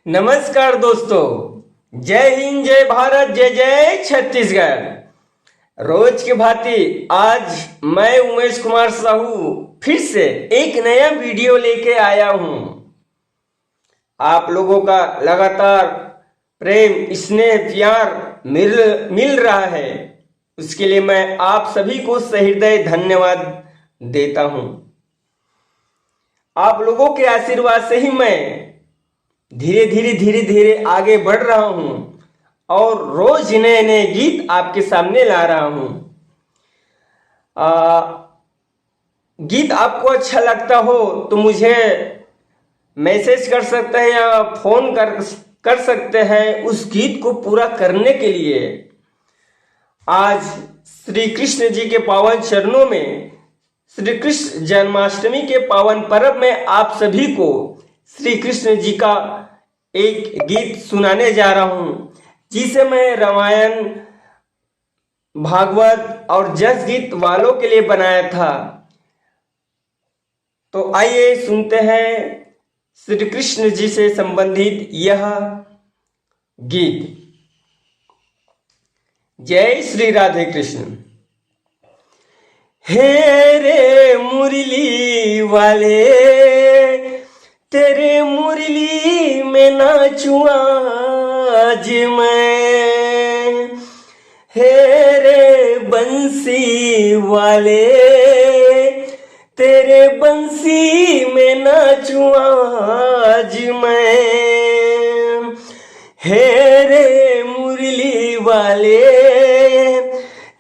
नमस्कार दोस्तों, जय हिंद, जय भारत, जय जय छत्तीसगढ़। रोज की भांति आज मैं उमेश कुमार साहू फिर से एक नया वीडियो लेके आया हूं। आप लोगों का लगातार प्रेम, स्नेह, प्यार मिल रहा है, उसके लिए मैं आप सभी को सहृदय धन्यवाद देता हूं। आप लोगों के आशीर्वाद से ही मैं धीरे धीरे आगे बढ़ रहा हूं और रोज नए नए गीत आपके सामने ला रहा हूं। गीत आपको अच्छा लगता हो तो मुझे मैसेज कर सकते हैं या फोन कर सकते हैं उस गीत को पूरा करने के लिए। आज श्री कृष्ण जी के पावन चरणों में, श्री कृष्ण जन्माष्टमी के पावन पर्व में आप सभी को श्री कृष्ण जी का एक गीत सुनाने जा रहा हूं, जिसे मैं रामायण, भागवत और जस गीत वालों के लिए बनाया था। तो आइए सुनते हैं श्री कृष्ण जी से संबंधित यह गीत। जय श्री राधे कृष्ण। हे रे मुरली वाले, तेरे मुरली में नाचूं आज मैं। हे रे बंसी वाले, तेरे बंसी में नाचूं आज मैं। हे रे मुरली वाले,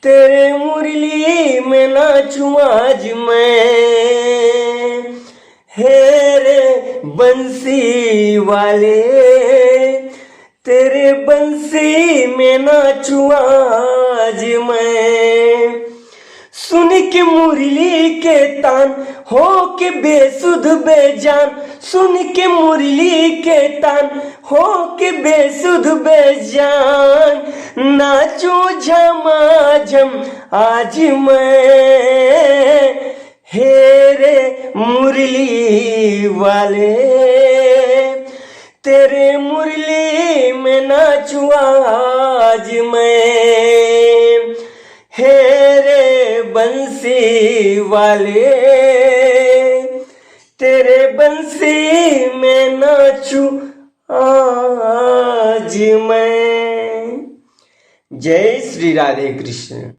तेरे मुरली में नाचूं आज मैं। हे रे बंसी वाले, तेरे बंसी में नाचूं आज मैं। सुन के मुरली के तान हो के बेसुध बेजान, सुन के मुरली के तान हो के बेसुध बेजान, नाचो झमाझम आज मैं। हे रे मुरली वाले, तेरे मुरली में नाचूं आज मैं। हे रे बंसी वाले, तेरे बंसी में नाचूं आज मैं। जय श्री राधे कृष्ण।